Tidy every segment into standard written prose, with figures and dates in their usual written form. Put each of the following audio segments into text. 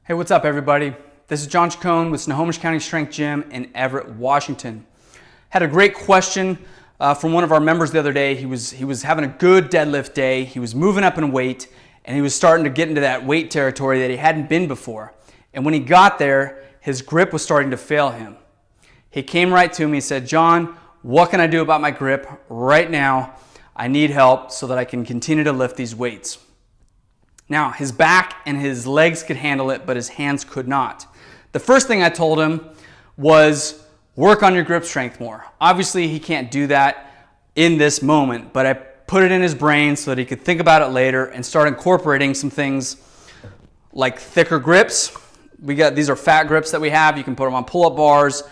Hey, what's up everybody? This is John Chacon with Snohomish County Strength Gym in Everett, Washington. Had a great question from one of our members the other day. He was having a good deadlift day. He was moving up in weight and he was starting to get into that weight territory that he hadn't been before. And when he got there, his grip was starting to fail him. He came right to me and said, John, what can I do about my grip right now? I need help so that I can continue to lift these weights. Now, his back and his legs could handle it, but his hands could not. The first thing I told him was work on your grip strength more. Obviously, he can't do that in this moment, but I put it in his brain so that he could think about it later and start incorporating some things like thicker grips. These are fat grips that we have. You can put them on pull-up bars,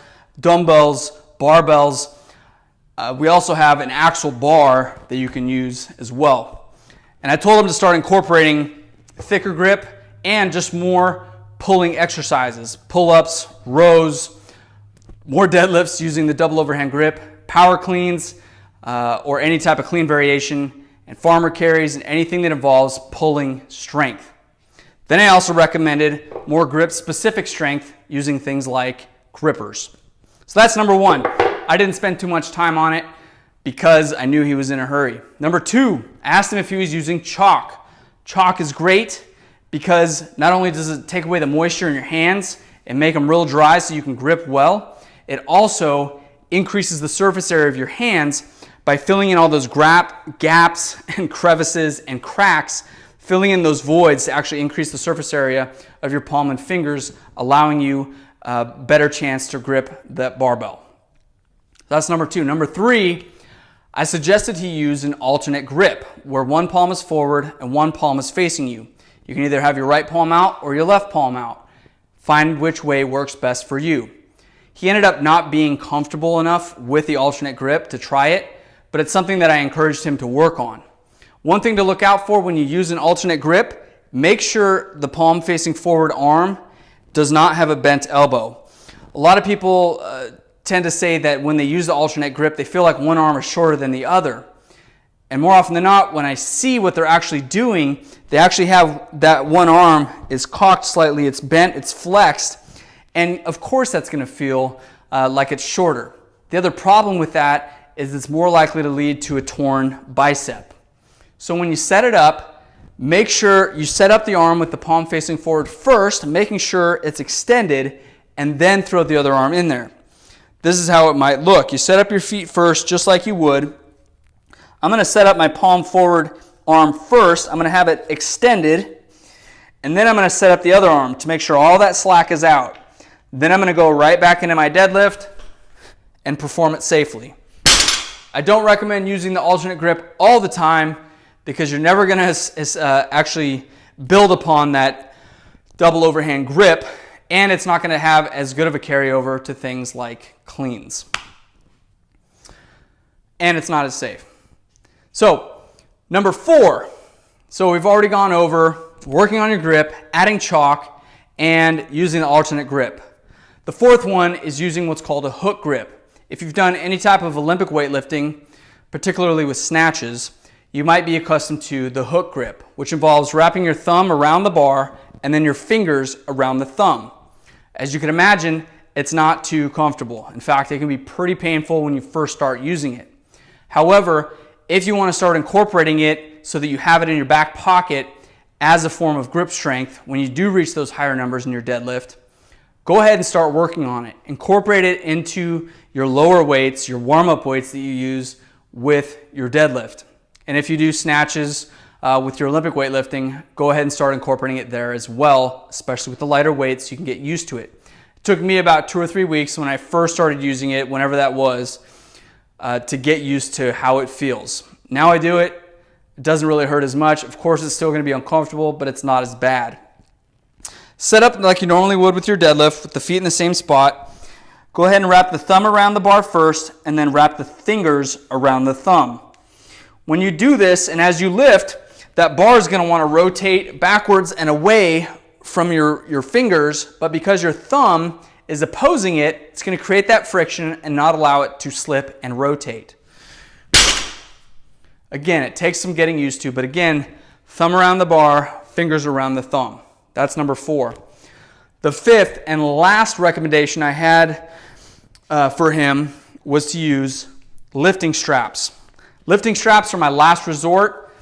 dumbbells, barbells. We also have an actual bar that you can use as well. And I told him to start incorporating thicker grip and just more pulling exercises, pull-ups, rows, more deadlifts using the double overhand grip, power cleans, or any type of clean variation, and farmer carries and anything that involves pulling strength. Then I also recommended more grip-specific strength using things like grippers. So that's number one. I didn't spend too much time on it because I knew he was in a hurry. Number two, I asked him if he was using chalk. Chalk is great because not only does it take away the moisture in your hands and make them real dry so you can grip well, it also increases the surface area of your hands by filling in all those gaps and crevices and cracks, filling in those voids to actually increase the surface area of your palm and fingers, allowing you a better chance to grip that barbell. That's number two. Number three, I suggested he use an alternate grip where one palm is forward and one palm is facing you. You can either have your right palm out or your left palm out. Find which way works best for you. He ended up not being comfortable enough with the alternate grip to try it, but it's something that I encouraged him to work on. One thing to look out for when you use an alternate grip, make sure the palm facing forward arm does not have a bent elbow. A lot of people tend to say that when they use the alternate grip, they feel like one arm is shorter than the other. And more often than not, when I see what they're actually doing, they actually have that one arm is cocked slightly, it's bent, it's flexed, and of course that's going to feel like it's shorter. The other problem with that is it's more likely to lead to a torn bicep. So when you set it up, make sure you set up the arm with the palm facing forward first, making sure it's extended, and then throw the other arm in there. This is how it might look. You set up your feet first, just like you would. I'm going to set up my palm forward arm first. I'm going to have it extended, and then I'm going to set up the other arm to make sure all that slack is out. Then I'm going to go right back into my deadlift and perform it safely. I don't recommend using the alternate grip all the time because you're never going to actually build upon that double overhand grip, and it's not going to have as good of a carryover to things like cleans. And it's not as safe. So, number four. So we've already gone over working on your grip, adding chalk, and using the alternate grip. The fourth one is using what's called a hook grip. If you've done any type of Olympic weightlifting, particularly with snatches, you might be accustomed to the hook grip, which involves wrapping your thumb around the bar and then your fingers around the thumb. As you can imagine, it's not too comfortable. In fact, it can be pretty painful when you first start using it. However, if you want to start incorporating it so that you have it in your back pocket as a form of grip strength when you do reach those higher numbers in your deadlift, go ahead and start working on it. Incorporate it into your lower weights, your warm-up weights that you use with your deadlift. And if you do snatches with your Olympic weightlifting, go ahead and start incorporating it there as well, especially with the lighter weights so you can get used to it. It took me about 2 or 3 weeks when I first started using it, whenever that was, to get used to how it feels. Now I do it, it doesn't really hurt as much. Of course, it's still going to be uncomfortable, but it's not as bad. Set up like you normally would with your deadlift, with the feet in the same spot. Go ahead and wrap the thumb around the bar first, and then wrap the fingers around the thumb. When you do this, and as you lift, that bar is going to want to rotate backwards and away from your fingers, but because your thumb is opposing it, it's going to create that friction and not allow it to slip and rotate. Again, it takes some getting used to, but again, thumb around the bar, fingers around the thumb. That's number 4. The fifth and last recommendation I had for him was to use lifting straps. Lifting straps are my last resort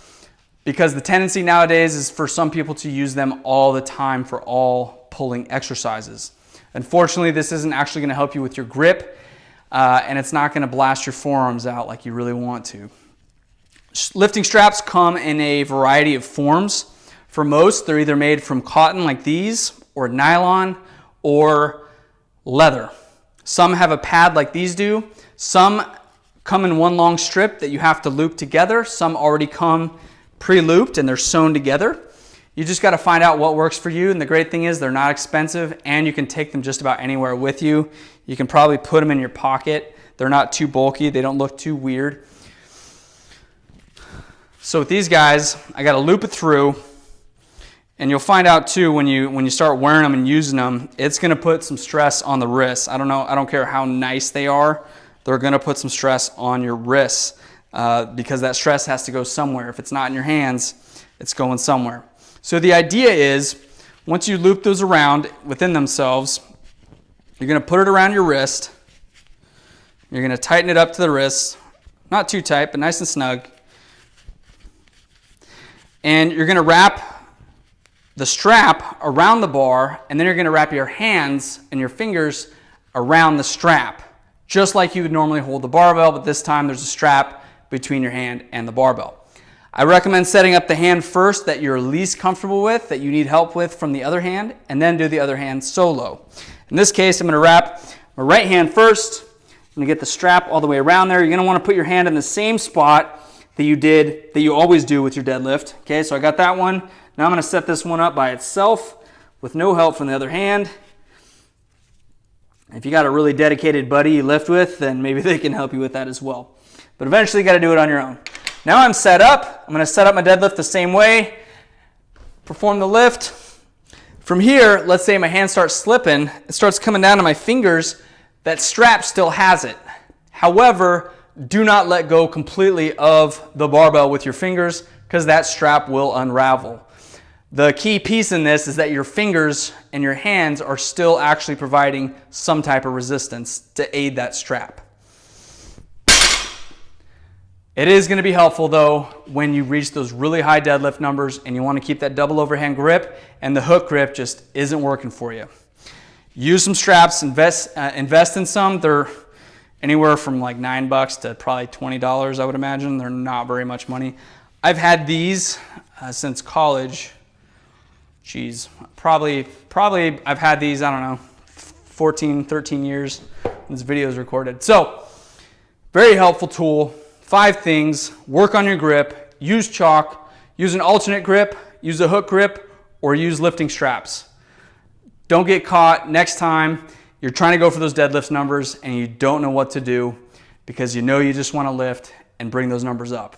because the tendency nowadays is for some people to use them all the time for all pulling exercises. Unfortunately, this isn't actually going to help you with your grip, and it's not going to blast your forearms out like you really want to. Lifting straps come in a variety of forms. For most, they're either made from cotton like these, or nylon, or leather. Some have a pad like these do. Some come in one long strip that you have to loop together. Some already come pre-looped and they're sewn together. You just got to find out what works for you, and the great thing is they're not expensive and you can take them just about anywhere with you. You can probably put them in your pocket. They're not too bulky. They don't look too weird. So with these guys, I got to loop it through, and you'll find out too when you start wearing them and using them, it's going to put some stress on the wrists. I don't care how nice they are. They're going to put some stress on your wrists because that stress has to go somewhere. If it's not in your hands, it's going somewhere. So the idea is, once you loop those around within themselves, you're going to put it around your wrist. You're going to tighten it up to the wrist. Not too tight, but nice and snug. And you're going to wrap the strap around the bar, and then you're going to wrap your hands and your fingers around the strap, just like you would normally hold the barbell, but this time there's a strap between your hand and the barbell. I recommend setting up the hand first that you're least comfortable with, that you need help with from the other hand, and then do the other hand solo. In this case, I'm going to wrap my right hand first. I'm going to get the strap all the way around there. You're going to want to put your hand in the same spot that you always do with your deadlift. Okay, so I got that one. Now I'm going to set this one up by itself with no help from the other hand. If you got a really dedicated buddy you lift with, then maybe they can help you with that as well. But eventually you got to do it on your own. Now I'm set up. I'm going to set up my deadlift the same way. Perform the lift. From here, let's say my hand starts slipping. It starts coming down to my fingers. That strap still has it. However, do not let go completely of the barbell with your fingers because that strap will unravel. The key piece in this is that your fingers and your hands are still actually providing some type of resistance to aid that strap. It is going to be helpful though when you reach those really high deadlift numbers and you want to keep that double overhand grip and the hook grip just isn't working for you. Use some straps, invest in some. They're anywhere from like $9 to probably $20, I would imagine. They're not very much money. I've had these since college. Geez, probably I've had these, I don't know, 14, 13 years when this video is recorded. So, very helpful tool. 5 things: work on your grip, use chalk, use an alternate grip, use a hook grip, or use lifting straps. Don't get caught next time you're trying to go for those deadlift numbers and you don't know what to do because you know you just want to lift and bring those numbers up.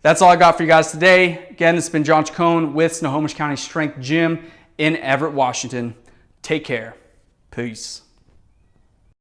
That's all I got for you guys today. Again, this has been John Chacon with Snohomish County Strength Gym in Everett, Washington. Take care. Peace.